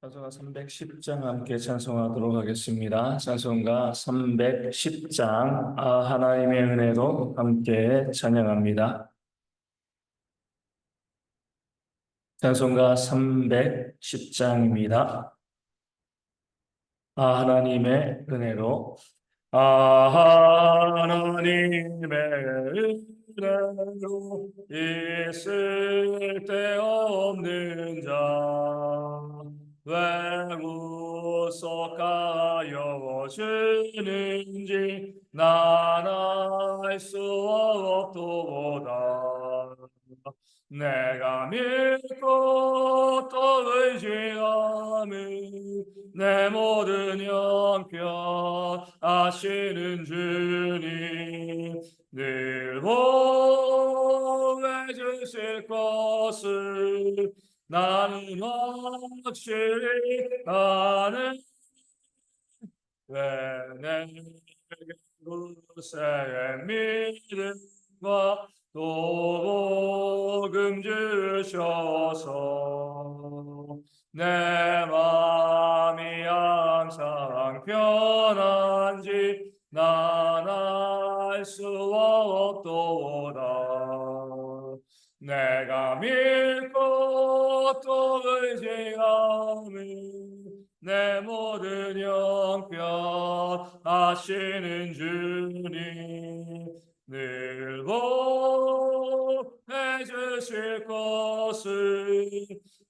찬송가 310장 함께 찬송하도록 하겠습니다. 찬송가 310장 하나님의 은혜로 함께 찬양합니다. 찬송가 310장입니다. 하나님의 은혜로 하나님의 은혜로 있을 데 없는 자 왜 구속하여 주는지 난 알 수 없도다. 내가 믿고 또 의지함은 내 모든 형편 아시는 주님 늘 보호해 주실 것을 나는 확실히 아는 왜 내게 그새 믿음과 또 복음 주셔서 내 마음이 항상 편한지 난 알 수 없도다. 내가 믿고 또 의지함은 내 모든 형편 아시는 주님 늘 보해 주실 것을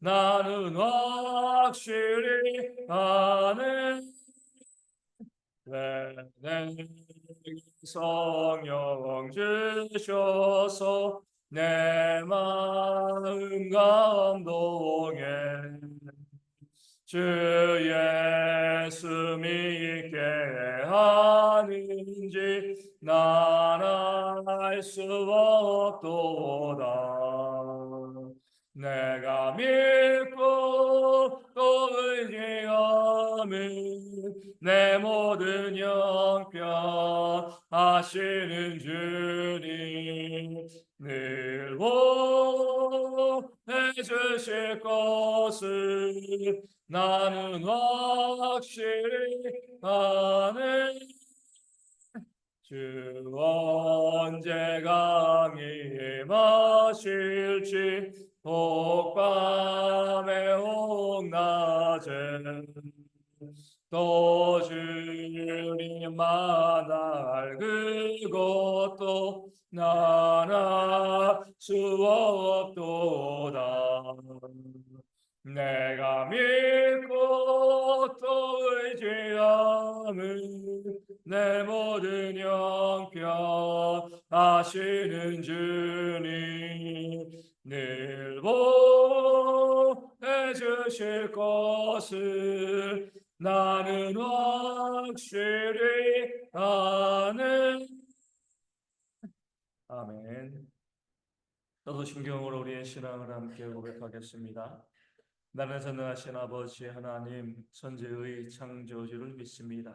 나는 확실히 아는 왜 내게 성령 주셔서 내 마음 감동에 주 예수 믿게 하는지 난 알 수 없도다. 내가 믿고 또 의지함은 내 모든 형편 아시는 주님 늘 보해 주실 것을 나는 확실히 아는 주 언제 강이 마실지 혹밤에 혹낮에 또 주님 만날 그것도 난 알 수 없도다. 내가 믿고 또 의지함은 내 모든 형편 아시는 주님 늘 보해 주실 것을 나는 확실히 아는. 아멘. 저도 신경으로 우리의 신앙을 함께 고백하겠습니다. 나는 전능하신 아버지 하나님 천지의 창조주를 믿습니다.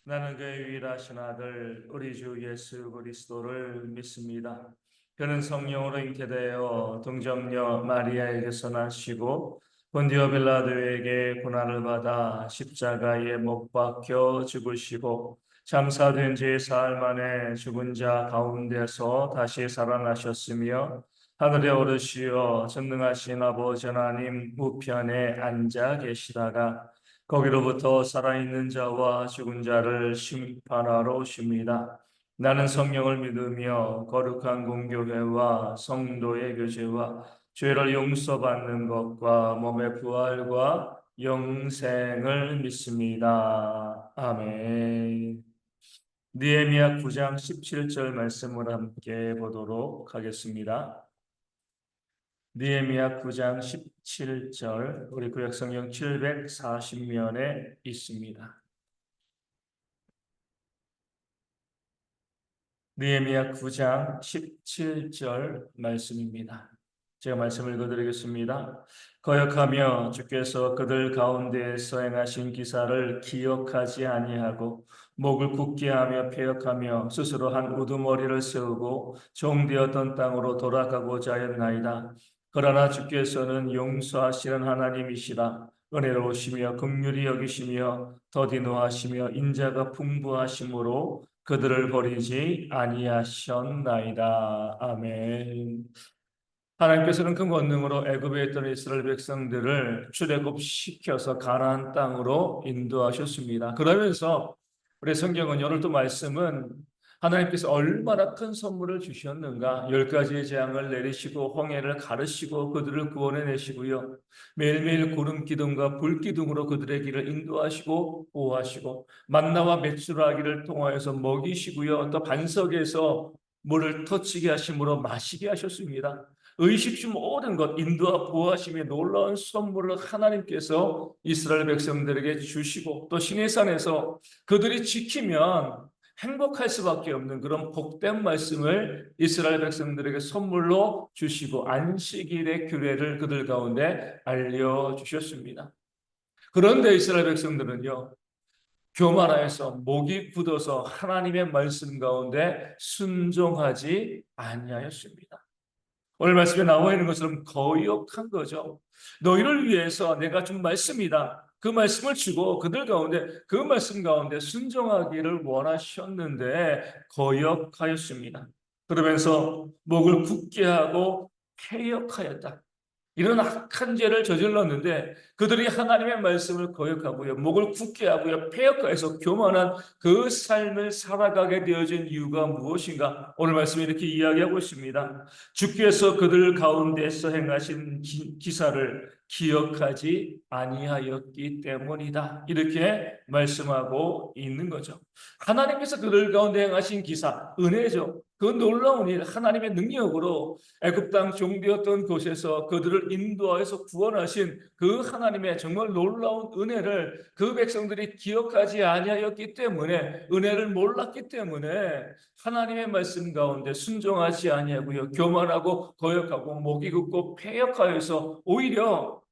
나는 그의 유일하신 아들 우리 주 예수 그리스도를 믿습니다. 그는 성령으로 잉태되어 동정녀 마리아에게서 나시고 본디오 빌라도에게 고난을 받아 십자가에 못 박혀 죽으시고 장사된 지 사흘 만에 죽은 자 가운데서 다시 살아나셨으며 하늘에 오르시어 전능하신 아버지 하나님 우편에 앉아 계시다가 거기로부터 살아있는 자와 죽은 자를 심판하러 오십니다. 나는 성령을 믿으며 거룩한 공교회와 성도의 교제와 죄를 용서받는 것과 몸의 부활과 영생을 믿습니다. 아멘. 느헤미야 9장 17절 말씀을 함께 보도록 하겠습니다. 느헤미야 9장 17절 우리 구약성경 740면에 있습니다. 느헤미야 9장 17절 말씀입니다. 제가 말씀을 읽어드리겠습니다. 거역하며 주께서 그들 가운데에서 행하신 기사를 기억하지 아니하고 목을 굳게 하며 패역하며 스스로 한 우두머리를 세우고 종되었던 땅으로 돌아가고자 하였나이다. 그러나 주께서는 용서하시는 하나님이시라. 은혜로우시며 긍휼히 여기시며 더디 노하시며 인자가 풍부하심으로 그들을 버리지 아니하셨나이다. 아멘. 하나님께서는 그 권능으로 애굽에 있던 이스라엘 백성들을 출애굽시켜서 가나안 땅으로 인도하셨습니다. 그러면서 우리 성경은 오늘 또 말씀은 하나님께서 얼마나 큰 선물을 주셨는가, 10가지의 재앙을 내리시고 홍해를 가르시고 그들을 구원해내시고요, 매일매일 구름 기둥과 불 기둥으로 그들의 길을 인도하시고 보호하시고 만나와 메추라기를 통하여서 먹이시고요, 또 반석에서 물을 터치게 하심으로 마시게 하셨습니다. 의식주 모든 것 인도와 보호하심의 놀라운 선물을 하나님께서 이스라엘 백성들에게 주시고, 또 시내산에서 그들이 지키면 행복할 수밖에 없는 그런 복된 말씀을 이스라엘 백성들에게 선물로 주시고 안식일의 규례를 그들 가운데 알려주셨습니다. 그런데 이스라엘 백성들은요, 교만하여서 목이 굳어서 하나님의 말씀 가운데 순종하지 아니하였습니다. 오늘 말씀에 나와 있는 것처럼 거역한 거죠. 너희를 위해서 내가 준 말씀이다, 그 말씀을 주고 그들 가운데 그 말씀 가운데 순종하기를 원하셨는데 거역하였습니다. 그러면서 목을 굳게 하고 패역하였다. 이런 악한 죄를 저질렀는데 그들이 하나님의 말씀을 거역하고요, 목을 굳게 하고요, 패역해서 교만한 그 삶을 살아가게 되어진 이유가 무엇인가? 오늘 말씀에 이렇게 이야기하고 있습니다. 주께서 그들 가운데서 행하신 기사를 기억하지 아니하였기 때문이다. 이렇게 말씀하고 있는 거죠. 하나님께서 그들 가운데 행하신 기사, 은혜죠. 그 놀라운 일, 하나님의 능력으로 애굽 땅 종되었던 곳에서 그들을 인도하여서 구원하신 그 하나님의 정말 놀라운 은혜를 그 백성들이 기억하지 아니하였기 때문에, 은혜를 몰랐기 때문에 하나님의 말씀 가운데 순종하지 아니하고요, 교만하고 거역하고 목이 굳고 패역하여서 오히려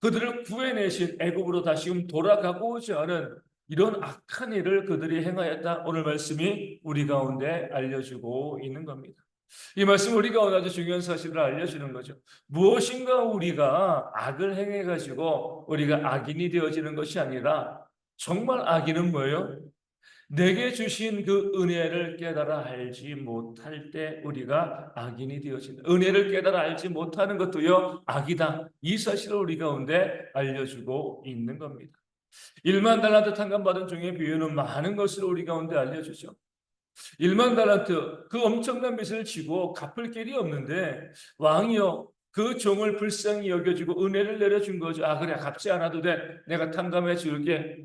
그들을 구해내신 애굽으로 다시금 돌아가고자 하는 이런 악한 일을 그들이 행하였다. 오늘 말씀이 우리 가운데 알려주고 있는 겁니다. 이 말씀 우리가 오늘 아주 중요한 사실을 알려주는 거죠. 무엇인가 우리가 악을 행해가지고 우리가 악인이 되어지는 것이 아니라, 정말 악인은 뭐예요? 내게 주신 그 은혜를 깨달아 알지 못할 때 우리가 악인이 되어진다. 은혜를 깨달아 알지 못하는 것도요, 악이다. 이 사실을 우리 가운데 알려주고 있는 겁니다. 1만 달란트 탕감받은 종의 비유는 많은 것을 우리 가운데 알려주죠. 1만 달란트, 그 엄청난 빚을 지고 갚을 길이 없는데 왕이요, 그 종을 불쌍히 여겨주고 은혜를 내려준 거죠. 아, 그래, 갚지 않아도 돼, 내가 탕감해 줄게.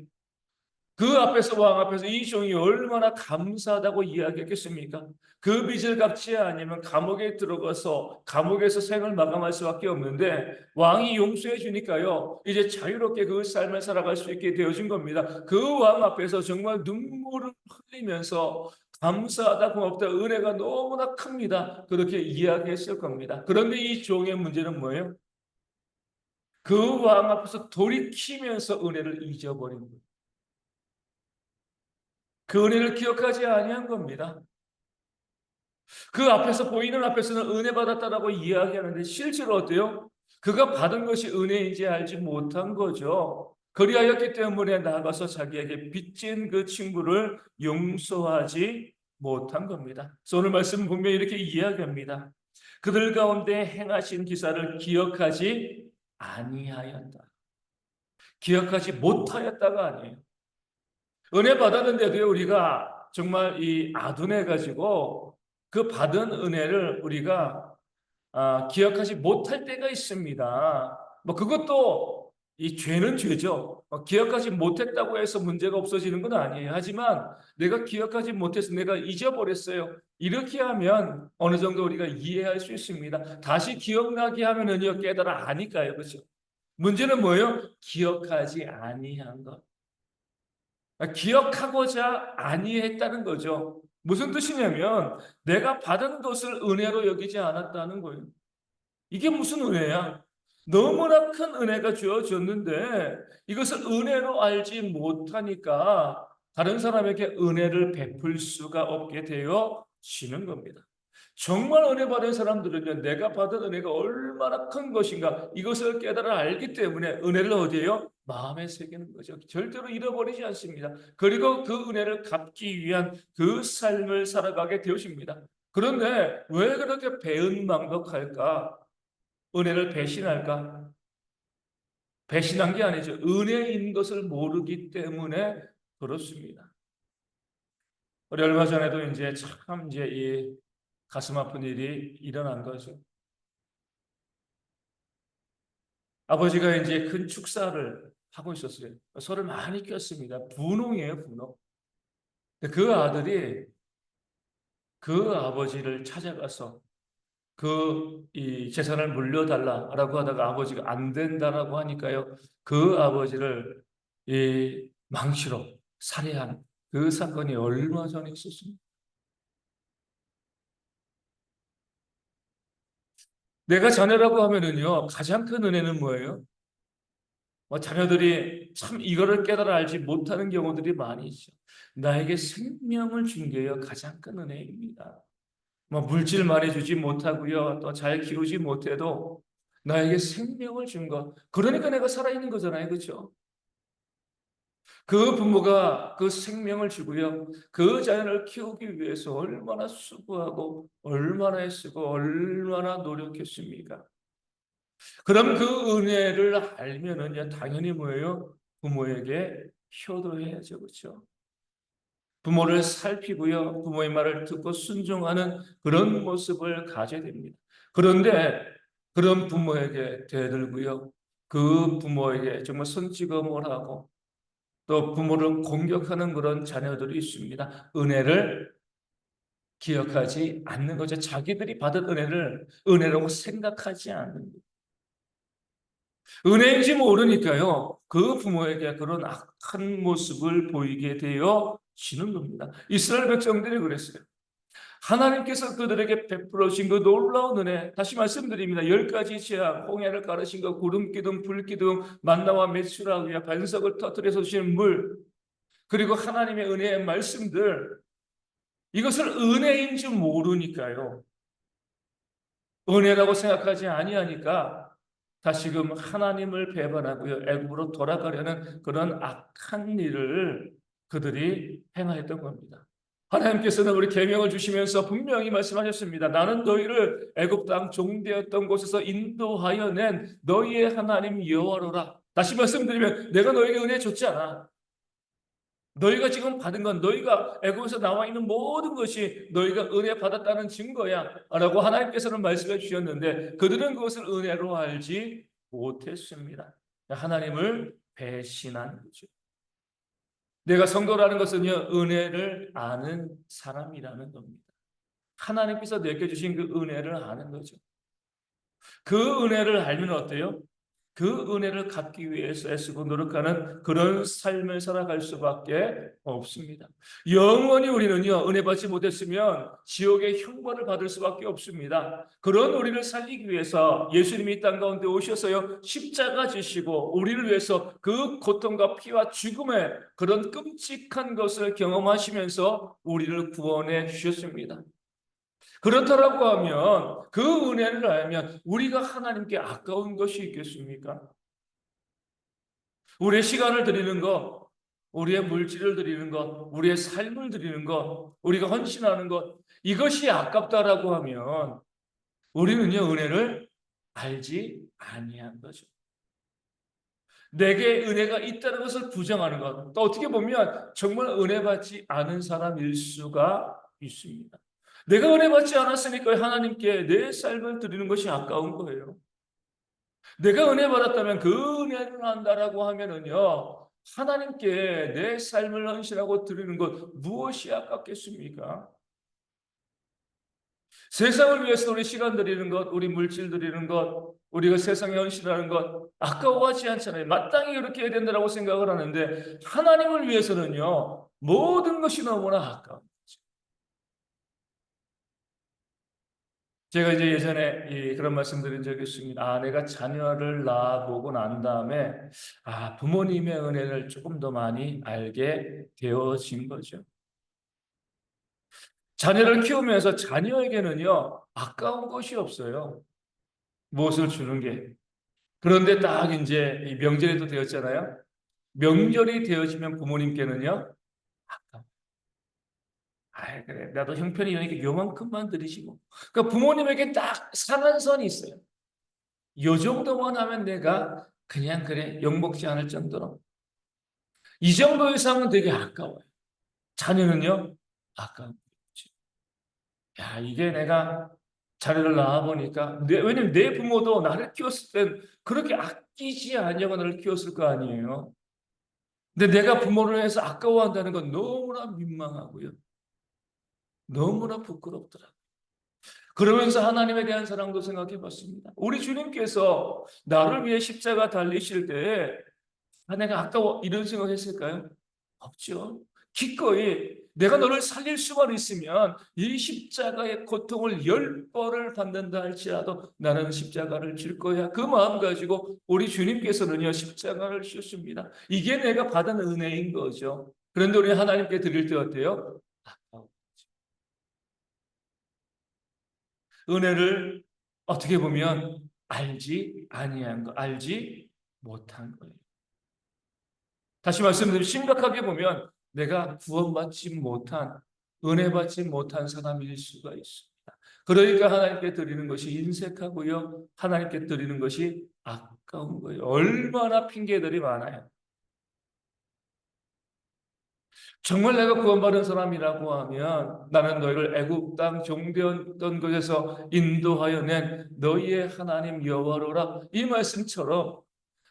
그 앞에서, 왕 앞에서 이 종이 얼마나 감사하다고 이야기했겠습니까? 그 빚을 갚지 않으면 감옥에 들어가서 감옥에서 생을 마감할 수밖에 없는데, 왕이 용서해 주니까요, 이제 자유롭게 그 삶을 살아갈 수 있게 되어진 겁니다. 그 왕 앞에서 정말 눈물을 흘리면서 감사하다, 고맙다, 은혜가 너무나 큽니다, 그렇게 이야기했을 겁니다. 그런데 이 종의 문제는 뭐예요? 그 왕 앞에서 돌이키면서 은혜를 잊어버린 거예요. 그 은혜를 기억하지 아니한 겁니다. 그 앞에서, 보이는 앞에서는 은혜 받았다라고 이야기하는데 실제로 어때요? 그가 받은 것이 은혜인지 알지 못한 거죠. 그리하였기 때문에 나가서 자기에게 빚진 그 친구를 용서하지 못한 겁니다. 그래서 오늘 말씀 분명히 이렇게 이야기합니다. 그들 가운데 행하신 기사를 기억하지 아니하였다. 기억하지 못하였다가 아니에요. 은혜 받았는데도 우리가 정말 이 아둔해가지고 그 받은 은혜를 우리가 기억하지 못할 때가 있습니다. 뭐 그것도 이 죄는 죄죠. 기억하지 못했다고 해서 문제가 없어지는 건 아니에요. 하지만 내가 기억하지 못해서 내가 잊어버렸어요, 이렇게 하면 어느 정도 우리가 이해할 수 있습니다. 다시 기억나게 하면은요, 깨달아 아니까요, 그렇죠? 문제는 뭐예요? 기억하지 아니한 것. 기억하고자 아니했다는 거죠. 무슨 뜻이냐면 내가 받은 것을 은혜로 여기지 않았다는 거예요. 이게 무슨 은혜야? 너무나 큰 은혜가 주어졌는데 이것을 은혜로 알지 못하니까 다른 사람에게 은혜를 베풀 수가 없게 되어지는 겁니다. 정말 은혜 받은 사람들은요, 내가 받은 은혜가 얼마나 큰 것인가 이것을 깨달아 알기 때문에 은혜를 어디에요? 마음에 새기는 거죠. 절대로 잃어버리지 않습니다. 그리고 그 은혜를 갚기 위한 그 삶을 살아가게 되어집니다. 그런데 왜 그렇게 배은망덕할까? 은혜를 배신할까? 배신한 게 아니죠. 은혜인 것을 모르기 때문에 그렇습니다. 우리 얼마 전에도 이제 참 이제 이 가슴 아픈 일이 일어난 거죠. 아버지가 이제 큰 축사를 하고 있었어요. 서로 많이 꼈습니다. 분홍이에요, 분홍. 근데 그 아들이 그 아버지를 찾아가서 이 재산을 물려달라라고 하다가 아버지가 안 된다라고 하니까요. 그 아버지를 이 망치로 살해한 그 사건이 얼마 전에 있었습니다. 내가 자녀라고 하면은요, 가장 큰 은혜는 뭐예요? 자녀들이 참 이거를 깨달아 알지 못하는 경우들이 많이 있죠. 나에게 생명을 준 게요, 가장 큰 은혜입니다. 물질 많이 주지 못하고요, 또 잘 키우지 못해도 나에게 생명을 준 것. 그러니까 내가 살아있는 거잖아요, 그렇죠? 그 부모가 그 생명을 주고요, 그 자녀를 키우기 위해서 얼마나 수고하고, 얼마나 애쓰고, 얼마나 노력했습니까? 그럼 그 은혜를 알면은 당연히 뭐예요? 부모에게 효도해야죠. 그렇죠? 부모를 살피고요. 부모의 말을 듣고 순종하는 그런 모습을 가져야 됩니다. 그런데 그런 부모에게 대들고요. 그 부모에게 정말 손찌검을 하고 또 부모를 공격하는 그런 자녀들이 있습니다. 은혜를 기억하지 않는 거죠. 자기들이 받은 은혜를 은혜라고 생각하지 않는 거죠. 은혜인지 모르니까요. 그 부모에게 그런 악한 모습을 보이게 되어지는 겁니다. 이스라엘 백성들이 그랬어요. 하나님께서 그들에게 베풀어 주신 그 놀라운 은혜, 다시 말씀드립니다. 10가지 재앙, 홍해를 가르신 것, 구름 기둥, 불 기둥, 만나와 메추라 위에 반석을 터뜨려서 주시는 물, 그리고 하나님의 은혜의 말씀들, 이것을 은혜인 줄 모르니까요. 은혜라고 생각하지 아니하니까 다시금 하나님을 배반하고요. 애굽으로 돌아가려는 그런 악한 일을 그들이 행하였던 겁니다. 하나님께서는 우리 계명을 주시면서 분명히 말씀하셨습니다. 나는 너희를 애굽 땅 종되었던 곳에서 인도하여 낸 너희의 하나님 여호와로라. 다시 말씀드리면 내가 너에게 은혜 줬지 않아. 너희가 지금 받은 건 너희가 애굽에서 나와 있는 모든 것이 너희가 은혜 받았다는 증거야 라고 하나님께서는 말씀해 주셨는데 그들은 그것을 은혜로 알지 못했습니다. 하나님을 배신한 거죠. 내가 성도라는 것은요, 은혜를 아는 사람이라는 겁니다. 하나님께서 내게 주신 그 은혜를 아는 거죠. 그 은혜를 알면 어때요? 그 은혜를 갚기 위해서 애쓰고 노력하는 그런 삶을 살아갈 수밖에 없습니다. 영원히 우리는요, 은혜 받지 못했으면 지옥의 형벌을 받을 수밖에 없습니다. 그런 우리를 살리기 위해서 예수님이 이 땅 가운데 오셔서요, 십자가 지시고 우리를 위해서 그 고통과 피와 죽음의 그런 끔찍한 것을 경험하시면서 우리를 구원해 주셨습니다. 그렇다라고 하면 그 은혜를 알면 우리가 하나님께 아까운 것이 있겠습니까? 우리의 시간을 드리는 것, 우리의 물질을 드리는 것, 우리의 삶을 드리는 것, 우리가 헌신하는 것, 이것이 아깝다라고 하면 우리는요, 은혜를 알지 아니한 거죠. 내게 은혜가 있다는 것을 부정하는 것, 또 어떻게 보면 정말 은혜 받지 않은 사람일 수가 있습니다. 내가 은혜 받지 않았으니까 하나님께 내 삶을 드리는 것이 아까운 거예요. 내가 은혜 받았다면 그 은혜를 한다라고 하면은요, 하나님께 내 삶을 헌신하고 드리는 것 무엇이 아깝겠습니까? 세상을 위해서 우리 시간 드리는 것, 우리 물질 드리는 것, 우리가 세상에 헌신하는 것 아까워하지 않잖아요. 마땅히 그렇게 해야 된다고 생각을 하는데 하나님을 위해서는요, 모든 것이 너무나 아까워. 제가 이제 예전에 그런 말씀 드린 적이 있습니다. 내가 자녀를 낳아보고 난 다음에, 부모님의 은혜를 조금 더 많이 알게 되어진 거죠. 자녀를 키우면서 자녀에게는요, 아까운 것이 없어요. 무엇을 주는 게. 그런데 딱 이제 이 명절이 또 되었잖아요. 명절이 되어지면 부모님께는요, 아, 그래. 나도 형편이 이러니까 요만큼만 드리시고. 그러니까 부모님에게 딱 상한선이 있어요. 요 정도만 하면 내가 그냥 그래, 욕먹지 않을 정도로. 이 정도 이상은 되게 아까워요. 자녀는요, 아까운 거지. 야, 이게 내가 자녀를 낳아보니까, 왜냐면 내 부모도 나를 키웠을 땐 그렇게 아끼지 않냐고 나를 키웠을 거 아니에요. 근데 내가 부모를 해서 아까워한다는 건 너무나 민망하고요. 너무나 부끄럽더라. 그러면서 하나님에 대한 사랑도 생각해 봤습니다. 우리 주님께서 나를 위해 십자가 달리실 때에 내가 아까워 이런 생각했을까요? 없죠. 기꺼이 내가 너를 살릴 수만 있으면 이 십자가의 고통을 10번을 받는다 할지라도 나는 십자가를 질 거야. 그 마음 가지고 우리 주님께서는요 십자가를 주셨습니다. 이게 내가 받은 은혜인 거죠. 그런데 우리 하나님께 드릴 때 어때요? 은혜를 어떻게 보면 알지 아니한 거, 알지 못한 거예요. 다시 말씀드리면 심각하게 보면 내가 구원받지 못한, 은혜 받지 못한 사람일 수가 있습니다. 그러니까 하나님께 드리는 것이 인색하고요. 하나님께 드리는 것이 아까운 거예요. 얼마나 핑계들이 많아요. 정말 내가 구원받은 사람이라고 하면 나는 너희를 애굽 땅 종되었던 곳에서 인도하여 낸 너희의 하나님 여호와로라. 이 말씀처럼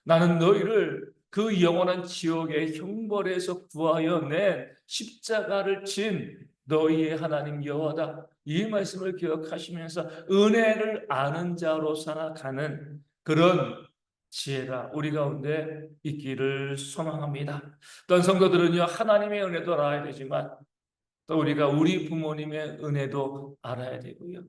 나는 너희를 그 영원한 지옥의 형벌에서 구하여 낸 십자가를 진 너희의 하나님 여호와다. 이 말씀을 기억하시면서 은혜를 아는 자로 살아가는 그런 지혜가 우리 가운데 있기를 소망합니다. 또한 성도들은요, 하나님의 은혜도 알아야 되지만 또 우리가 우리 부모님의 은혜도 알아야 되고요.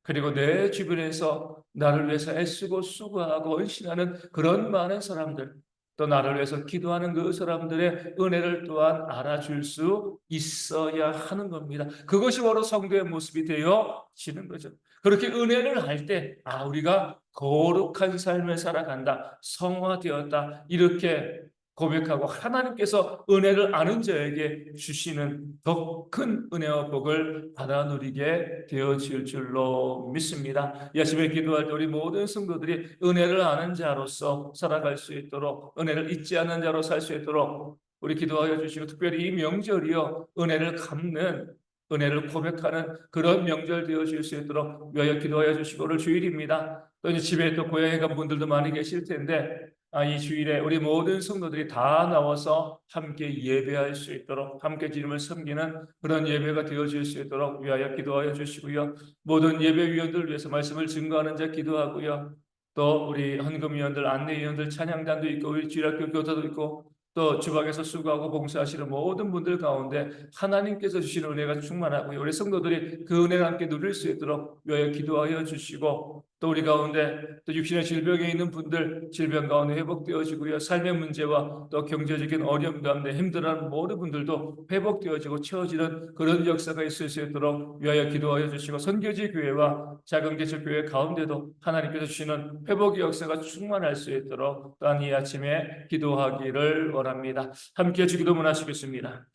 그리고 내 주변에서 나를 위해서 애쓰고 수고하고 헌신하는 그런 많은 사람들, 또 나를 위해서 기도하는 그 사람들의 은혜를 또한 알아줄 수 있어야 하는 겁니다. 그것이 바로 성도의 모습이 되어지는 거죠. 그렇게 은혜를 할 때, 아, 우리가 거룩한 삶을 살아간다, 성화되었다, 이렇게 고백하고 하나님께서 은혜를 아는 자에게 주시는 더 큰 은혜와 복을 받아 누리게 되어질 줄로 믿습니다. 이 아침에 기도할 때 우리 모든 성도들이 은혜를 아는 자로서 살아갈 수 있도록, 은혜를 잊지 않는 자로 살 수 있도록 우리 기도하여 주시고, 특별히 이 명절이요 은혜를 갚는, 은혜를 고백하는 그런 명절 되어질 수 있도록 위하여 기도하여 주시고, 오늘 주일입니다. 또 이제 집에 또 고향에 간 분들도 많이 계실 텐데, 이 주일에 우리 모든 성도들이 다 나와서 함께 예배할 수 있도록, 함께 주님을 섬기는 그런 예배가 되어질 수 있도록 위하여 기도하여 주시고요. 모든 예배위원들 위해서 말씀을 증거하는 자 기도하고요. 또 우리 헌금위원들, 안내위원들, 찬양단도 있고 우리 주일학교 교사도 있고 또 주방에서 수고하고 봉사하시는 모든 분들 가운데 하나님께서 주시는 은혜가 충만하고요. 우리 성도들이 그 은혜를 함께 누릴 수 있도록 위하여 기도하여 주시고, 또 우리 가운데 또 육신의 질병에 있는 분들 질병 가운데 회복되어지고요. 삶의 문제와 또 경제적인 어려움 가운데 힘들어하는 모든 분들도 회복되어지고 채워지는 그런 역사가 있을 수 있도록 위하여 기도하여 주시고, 선교지 교회와 작은 개척 교회 가운데도 하나님께서 주시는 회복의 역사가 충만할 수 있도록 또한 이 아침에 기도하기를 원합니다. 함께 주기도 원하시겠습니다.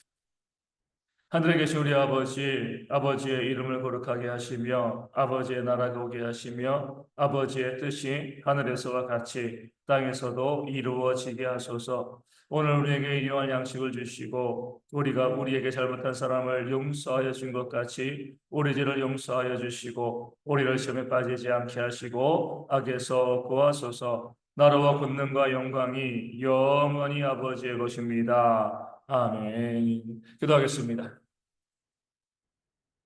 하늘에 계신 우리 아버지, 아버지의 이름을 거룩하게 하시며 아버지의 나라가 오게 하시며 아버지의 뜻이 하늘에서와 같이 땅에서도 이루어지게 하소서. 오늘 우리에게 일용할 양식을 주시고 우리가 우리에게 잘못한 사람을 용서하여 준 것 같이 우리 죄를 용서하여 주시고 우리를 시험에 빠지지 않게 하시고 악에서 구하소서. 나라와 권능과 영광이 영원히 아버지의 것입니다. 아멘. 기도하겠습니다.